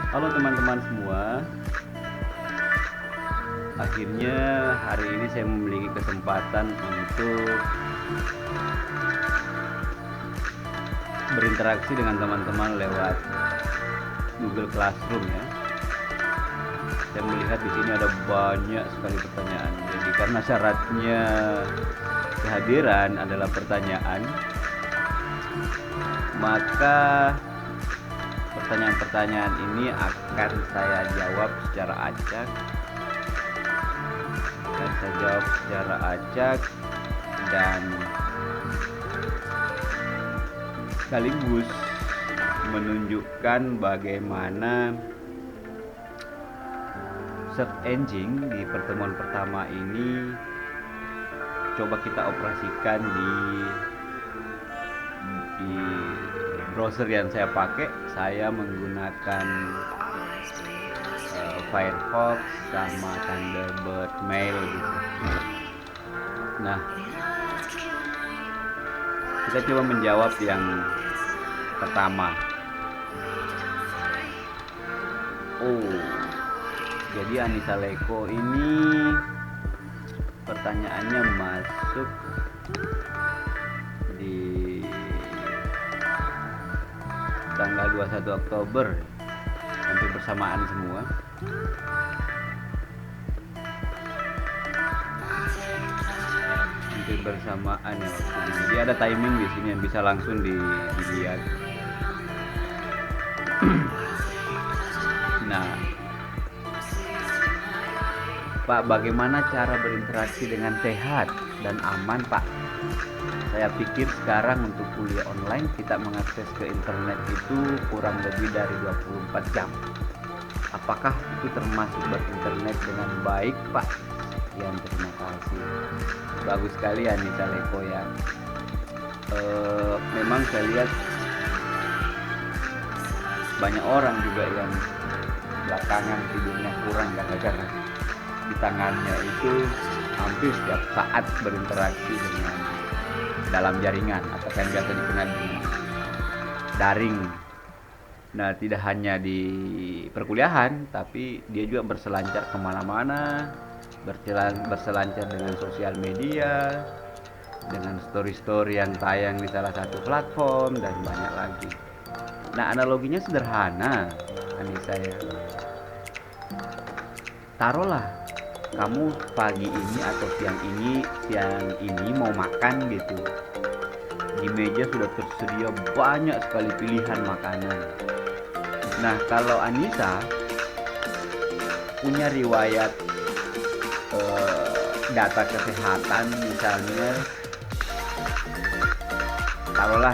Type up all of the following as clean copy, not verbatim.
Halo teman-teman semua, akhirnya hari ini saya memiliki kesempatan untuk berinteraksi dengan teman-teman lewat Google Classroom ya. Saya melihat di sini ada banyak sekali pertanyaan. Jadi karena syaratnya kehadiran adalah pertanyaan, maka pertanyaan-pertanyaan ini akan saya jawab secara acak dan sekaligus menunjukkan bagaimana search engine di pertemuan pertama ini coba kita operasikan di browser yang saya pakai. Saya menggunakan Firefox sama Thunderbird Mail gitu. Nah, kita coba menjawab yang pertama. Jadi Anissa Leko ini pertanyaannya masuk di tanggal 21 Oktober, hampir bersamaan semua. Hampir bersamaan ya waktu ini. Jadi ada timing di sini yang bisa langsung dilihat. Nah, Pak, bagaimana cara berinteraksi dengan sehat dan aman, Pak? Saya pikir sekarang untuk kuliah online kita mengakses ke internet itu kurang lebih dari 24 jam. Apakah itu termasuk berinternet dengan baik, Pak? Sekian, terima kasih. Bagus sekali Anissa Leko ya. Memang saya lihat banyak orang juga yang belakangan tidurnya kurang gara-gara di tangannya itu hampir setiap saat berinteraksi dengan dalam jaringan atau yang biasa dikenal dengan daring. Nah, tidak hanya di perkuliahan, tapi dia juga berselancar kemana-mana, berselancar dengan sosial media, dengan story-story yang tayang di salah satu platform, dan banyak lagi. Nah, analoginya sederhana, Anissa ya. Taruhlah kamu pagi ini atau siang ini mau makan gitu. Di meja sudah tersedia banyak sekali pilihan makanan. Nah, kalau Anissa punya riwayat data kesehatan, misalnya taruhlah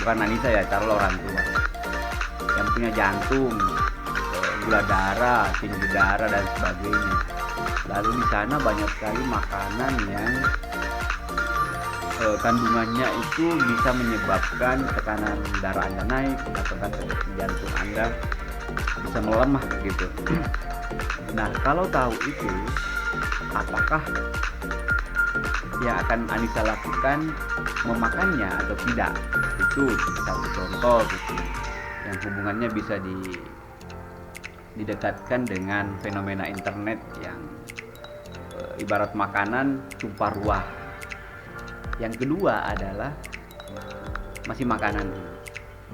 bukan Anissa ya, taruhlah orang tua yang punya jantung, gula darah, tinggi darah dan sebagainya. Lalu di sana banyak sekali makanan yang kandungannya itu bisa menyebabkan tekanan darah Anda naik atau jantung Anda bisa melemah gitu. Nah, kalau tahu itu, apakah yang akan Anissa lakukan memakannya atau tidak? Itu satu contoh gitu, yang hubungannya bisa didekatkan dengan fenomena internet yang ibarat makanan tumpah ruah. Yang kedua adalah masih makanan.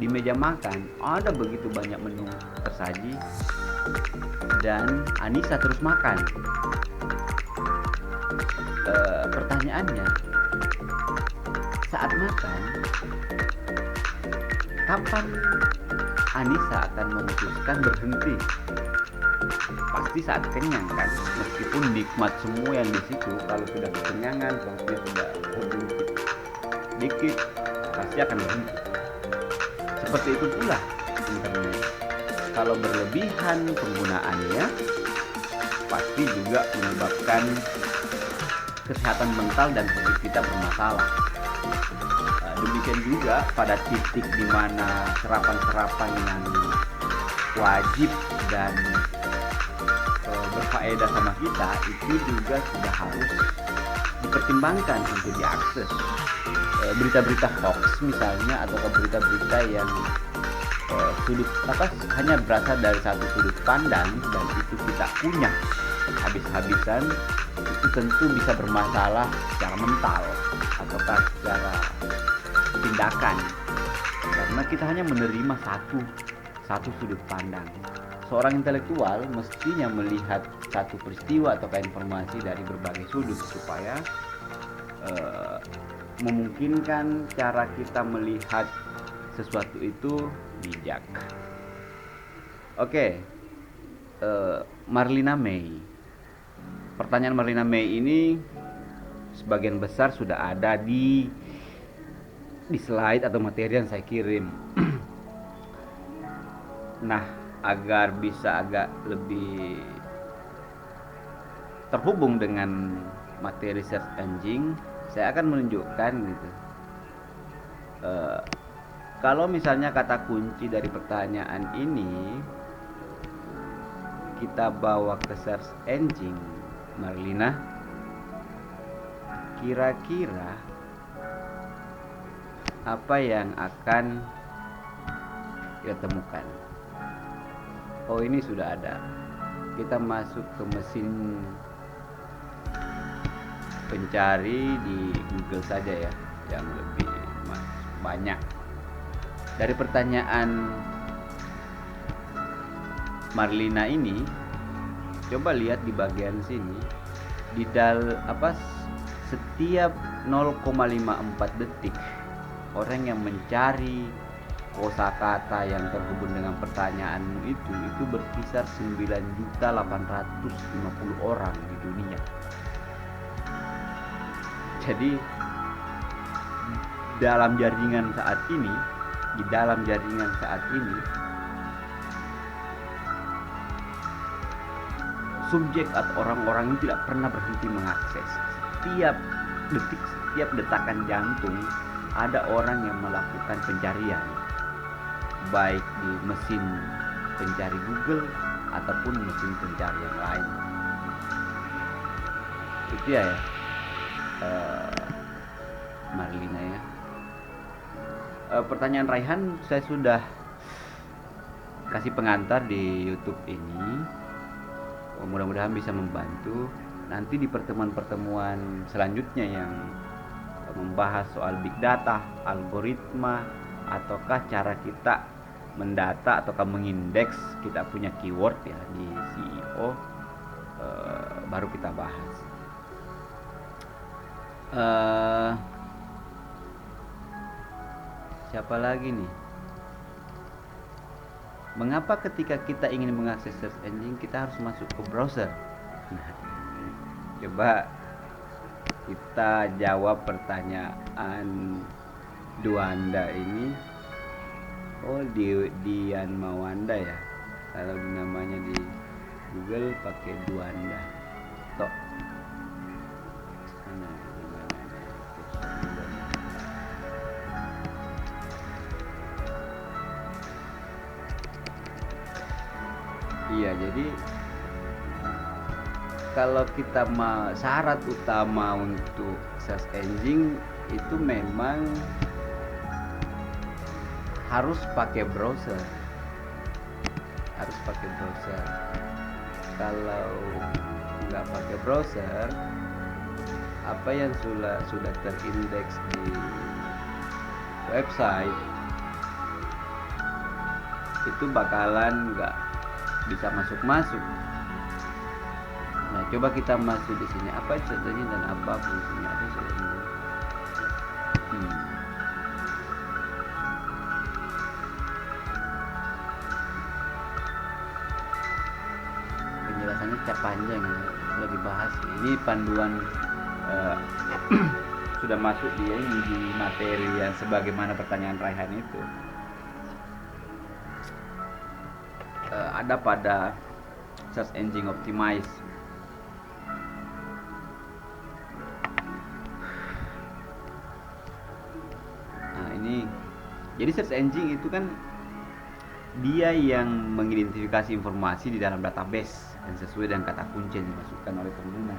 Di meja makan ada begitu banyak menu tersaji dan Anissa terus makan. Pertanyaannya, saat makan, kapan Anissa akan memutuskan berhenti? Pasti saat kenyang kan, meskipun nikmat semua yang di situ, kalau sudah kekenyangan, perutnya sudah sedikit dikit, pasti akan berhenti. Seperti itu pula internet. Kalau berlebihan penggunaannya, pasti juga menyebabkan kesehatan mental dan fisik kita bermasalah. Demikian juga pada titik di mana serapan-serapan yang wajib dan berfaedah sama kita itu juga sudah harus dipertimbangkan untuk diakses. Berita-berita hoax misalnya atau berita-berita yang hanya berasal dari satu sudut pandang dan itu kita punya habis-habisan, itu tentu bisa bermasalah secara mental ataukah secara tindakan, karena kita hanya menerima satu sudut pandang. Seorang intelektual mestinya melihat satu peristiwa atau informasi dari berbagai sudut supaya memungkinkan cara kita melihat sesuatu itu bijak. Oke, Marlina May. Pertanyaan Marlina May ini sebagian besar sudah ada di slide atau materi yang saya kirim. Nah, agar bisa agak lebih terhubung dengan materi search engine, saya akan menunjukkan gitu. Kalau misalnya kata kunci dari pertanyaan ini kita bawa ke search engine Marlina, kira-kira apa yang akan kita temukan? Oh, ini sudah ada. Kita masuk ke mesin pencari di Google saja ya, yang lebih banyak. Dari pertanyaan Marlina ini, coba lihat di bagian sini, di setiap 0,54 detik orang yang mencari kosakata yang terhubung dengan pertanyaanmu itu berkisar 9.850 orang di dunia. Jadi di dalam jaringan saat ini subjek atau orang-orang ini tidak pernah berhenti mengakses. Setiap detik, setiap detakan jantung ada orang yang melakukan pencarian, baik di mesin pencari Google ataupun mesin pencari yang lain. Itu ya, Marlina ya. Pertanyaan Raihan saya sudah kasih pengantar di YouTube ini. Mudah-mudahan bisa membantu. Nanti di pertemuan-pertemuan selanjutnya yang membahas soal big data, algoritma, ataukah cara kita mendata ataukah mengindeks kita punya keyword ya di SEO, baru kita bahas. Siapa lagi nih? Mengapa ketika kita ingin mengakses search engine kita harus masuk ke browser? Nah, coba kita jawab pertanyaan Duanda ini. Oh, Dian Mawanda ya. Kalau namanya di Google pakai Duanda. Tok. Iya, jadi kalau kita syarat utama untuk search engine itu memang harus pakai browser. Kalau nggak pakai browser, apa yang sudah terindeks di website itu bakalan nggak bisa masuk. Nah, coba kita masuk di sini. Apa contohnya dan apa fungsinya? Apa contohnya? Penjelasannya panjang ya, sudah dibahas. Ini panduan sudah masuk di materi yang sebagaimana pertanyaan Raihan itu. Ada pada search engine optimize. Nah, ini jadi search engine itu kan dia yang mengidentifikasi informasi di dalam database dan sesuai dengan kata kunci yang dimasukkan oleh pengguna.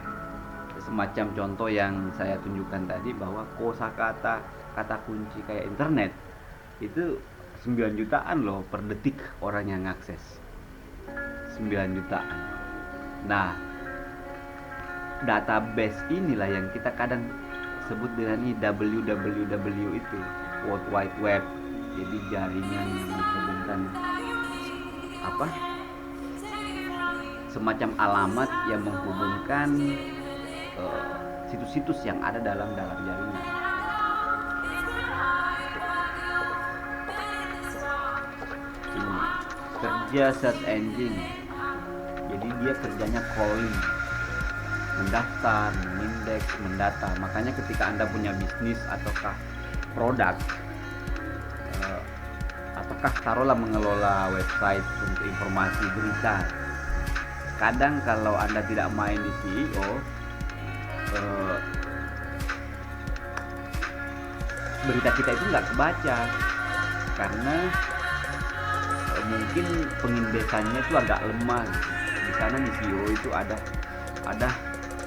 Semacam contoh yang saya tunjukkan tadi bahwa kosakata kata kunci kayak internet itu 9 jutaan loh per detik orang yang akses. 9 jutaan. Nah, database inilah yang kita kadang sebut dengan ini www itu, World Wide Web. Jadi jaringan yang menghubungkan apa? Semacam alamat yang menghubungkan situs-situs yang ada dalam jaringan. Ini kerja search engine. Jadi dia kerjanya crawling, mendaftar, mengindeks, mendata. Makanya ketika Anda punya bisnis ataukah produk, ataukah taruhlah mengelola website untuk informasi berita, kadang kalau Anda tidak main di SEO, berita kita itu nggak kebaca karena mungkin pengindesannya itu agak lemah. Di sana di SEO itu ada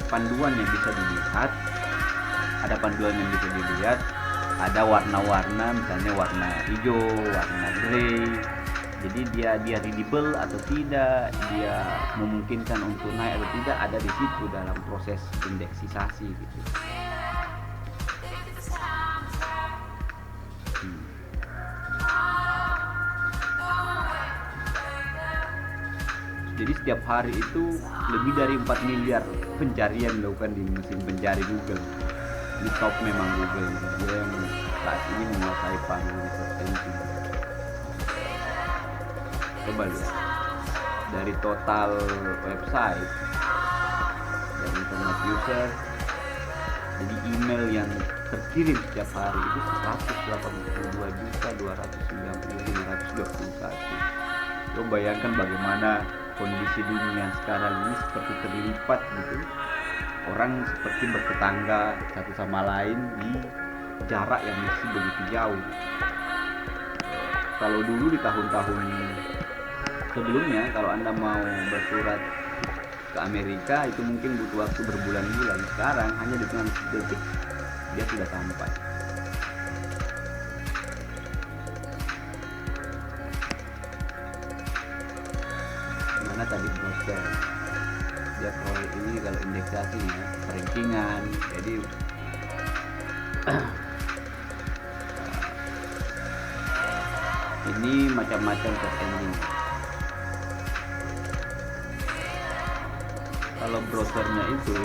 panduan yang bisa dilihat, ada warna-warna, misalnya warna hijau, warna grey. Jadi dia readable atau tidak, dia memungkinkan untuk naik atau tidak, ada di situ dalam proses indeksisasi gitu. Jadi setiap hari itu lebih dari 4 miliar pencarian dilakukan di mesin pencari Google. Ini top memang Google, dia yang saat ini menguasai panggung di search engine. Coba lihat dari total website, dari internet user, jadi email yang terkirim setiap hari itu 182.290.521. Lo bayangkan bagaimana kondisi dunia sekarang ini seperti terlipat gitu. Orang seperti bertetangga satu sama lain di jarak yang masih begitu jauh. Kalau dulu di tahun-tahun sebelumnya, kalau Anda mau bersurat ke Amerika itu mungkin butuh waktu berbulan-bulan. Sekarang hanya dengan detik dia sudah sampai. Mana tadi browser? Dia kalau ini kalau indeksasi ya, rankingan. Jadi ini macam-macam search engine. Kalau browsernya itu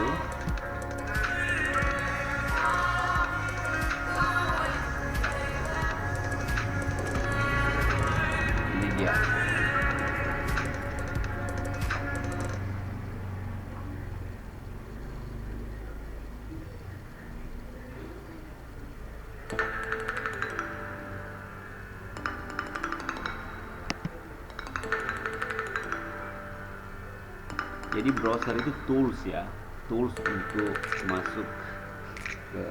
ini dia. Jadi browser itu tools ya, tools untuk masuk ke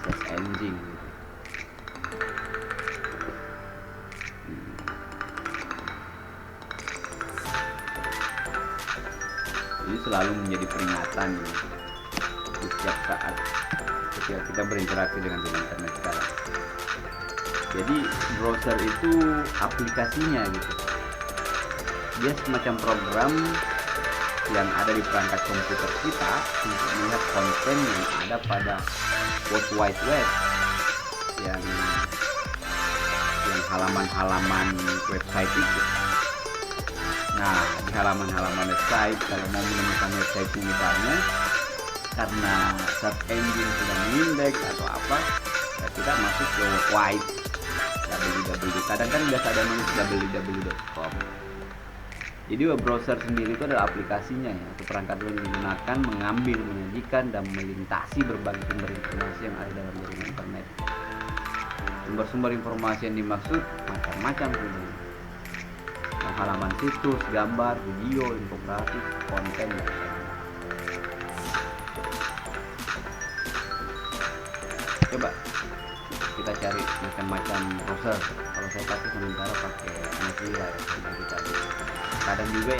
search engine gitu. Ini selalu menjadi peringatan gitu, di setiap saat ketika kita berinteraksi dengan internet sekarang. Jadi browser itu aplikasinya gitu, dia semacam program yang ada di perangkat komputer kita untuk melihat konten yang ada pada World Wide Web, yang halaman-halaman website itu. Nah, di halaman-halaman website, kalau mau menemukan website misalnya, karena search engine sudah mengindeks atau apa, ya kita masuk ke World Wide, www. Kadang-kadang biasa ada nulis www.com. Jadi web browser sendiri itu adalah aplikasinya ya, atau perangkat yang digunakan mengambil, menyajikan, dan melintasi berbagai sumber informasi yang ada dalam jaringan internet. Sumber-sumber informasi yang dimaksud macam-macam sebenarnya. Halaman situs, gambar, video, infografis, konten, dan lain-lain. Coba kita cari macam-macam browser. Kalau saya pakai sementara pakai Mozilla ya, seperti tadi. Kadang juga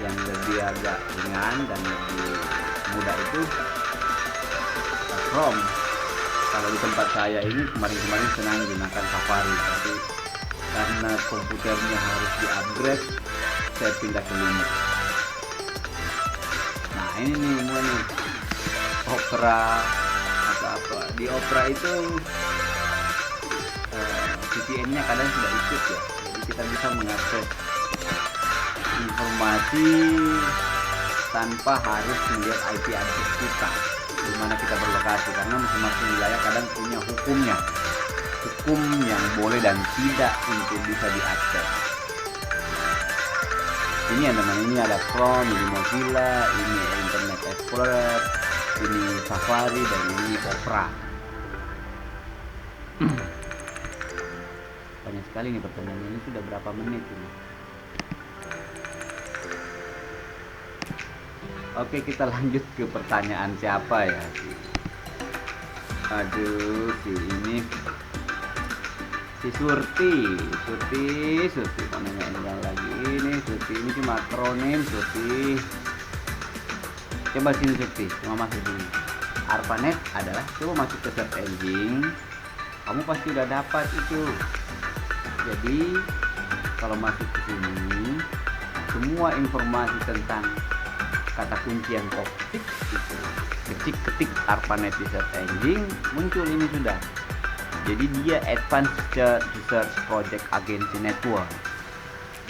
yang lebih agak ringan dan lebih mudah itu Chrome. Kalau di tempat saya ini kemarin-kemarin senang gunakan Safari, tapi karena komputernya harus di-upgrade, saya pindah ke Linux. Nah ini nih semua nih, Opera atau apa. Di Opera itu VPN-nya kadang sudah ikut ya, jadi kita bisa mengakses informasi tanpa harus melihat IP address kita di mana kita berlokasi, karena masing-masing wilayah kadang punya hukum yang boleh dan tidak untuk bisa diakses. Ini yang teman, ini ada Chrome, ini Mozilla, ini Internet Explorer, ini Safari, dan ini Opera. Banyak sekali nih pertanyaannya. Ini sudah berapa menit ini? Oke, kita lanjut ke pertanyaan siapa ya? Aduh, ini si Surti mau nanya lagi. Ini Surti, ini cuma akronim. Surti, coba sini Surti, cuma masuk sini. ARPANET adalah, coba masuk ke search engine, kamu pasti udah dapat itu. Jadi kalau masuk ke sini, semua informasi tentang kata kunci yang kau ketik ARPANET di search engine, muncul ini sudah. Jadi dia Advanced Research Project Agency Network.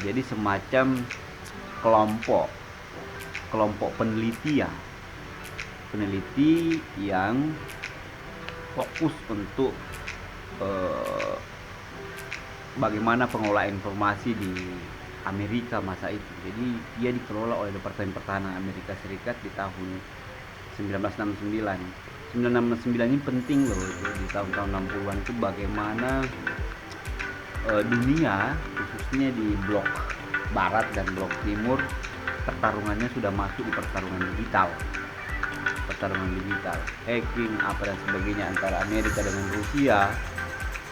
Jadi semacam kelompok peneliti yang fokus untuk bagaimana pengelolaan informasi di Amerika masa itu. Jadi dia dikelola oleh Departemen Pertahanan Amerika Serikat di tahun 1969. 1969 ini penting loh, itu di tahun-tahun 60-an itu bagaimana dunia khususnya di blok barat dan blok timur pertarungannya sudah masuk di pertarungan digital, hacking apa dan sebagainya antara Amerika dengan Rusia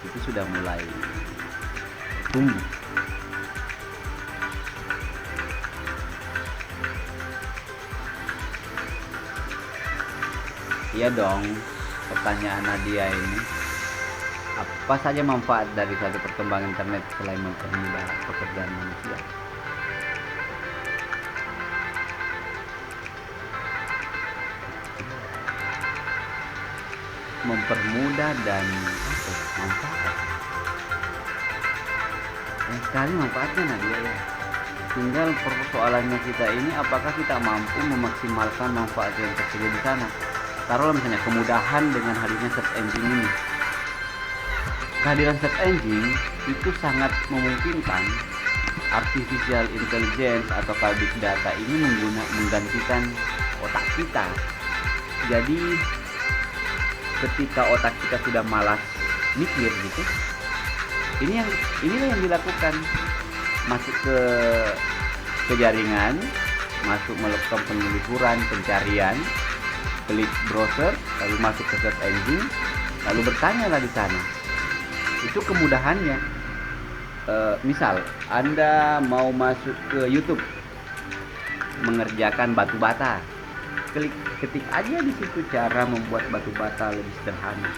itu sudah mulai tumbuh. Iya dong, pertanyaan Nadia ini, apa saja manfaat dari satu perkembangan internet selain mempermudah pekerjaan manusia? Mempermudah dan manfaat. Banyak sekali manfaatnya Nadia ya. Tinggal persoalannya kita ini, apakah kita mampu memaksimalkan manfaat yang tersedia di sana. Taruhlah misalnya kemudahan dengan hadirnya search engine ini. Kehadiran search engine itu sangat memungkinkan artificial intelligence atau big data ini menggantikan otak kita. Jadi ketika otak kita sudah malas mikir gitu, inilah yang dilakukan. Masuk ke jaringan, masuk melakukan penelusuran, pencarian, klik browser, lalu masuk ke search engine, lalu bertanyalah di sana. Itu kemudahannya. Misal Anda mau masuk ke YouTube mengerjakan batu bata, ketik aja di situ cara membuat batu bata lebih sederhana.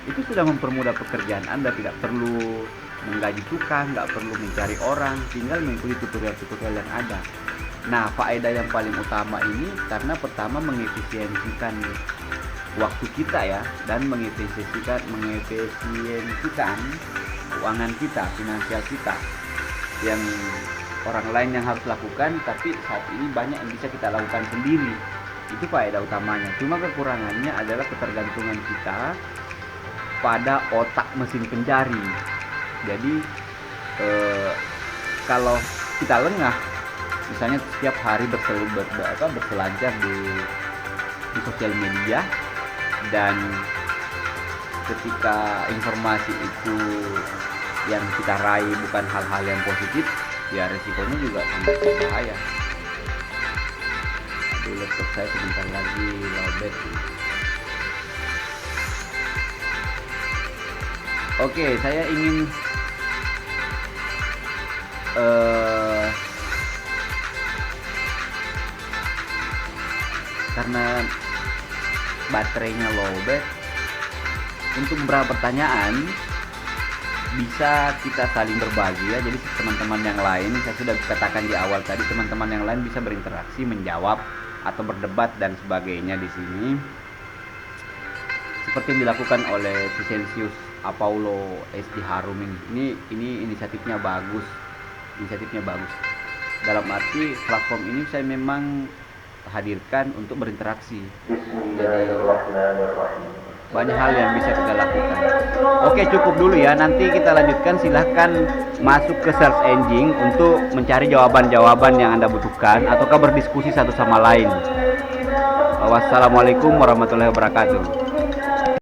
Itu sudah mempermudah pekerjaan Anda, tidak perlu menggaji tukang, nggak perlu mencari orang, tinggal mengikuti tutorial-tutorial yang ada. Nah, faedah yang paling utama ini karena pertama mengefisiensikan waktu kita ya, dan mengefisiensikan keuangan kita, finansial kita, yang orang lain yang harus lakukan, tapi saat ini banyak yang bisa kita lakukan sendiri. Itu faedah utamanya. Cuma kekurangannya adalah ketergantungan kita pada otak mesin pencari. Jadi kalau kita lengah, misalnya setiap hari berselancar di sosial media, dan ketika informasi itu yang kita raih bukan hal-hal yang positif, ya resikonya juga sangat berbahaya. Aduh, laptop saya sebentar lagi lowbat. Oke, saya ingin karena baterainya lowbat, untuk beberapa pertanyaan bisa kita saling berbagi ya. Jadi teman-teman yang lain, saya sudah katakan di awal tadi, teman-teman yang lain bisa berinteraksi, menjawab atau berdebat dan sebagainya di sini. Seperti yang dilakukan oleh Vicentius Apaulo SD Harum ini inisiatifnya bagus. Dalam arti platform ini saya memang hadirkan untuk berinteraksi. Jadi banyak hal yang bisa kita lakukan. Oke, cukup dulu ya, nanti kita lanjutkan. Silahkan masuk ke search engine untuk mencari jawaban-jawaban yang Anda butuhkan ataukah berdiskusi satu sama lain. Wassalamualaikum warahmatullahi wabarakatuh.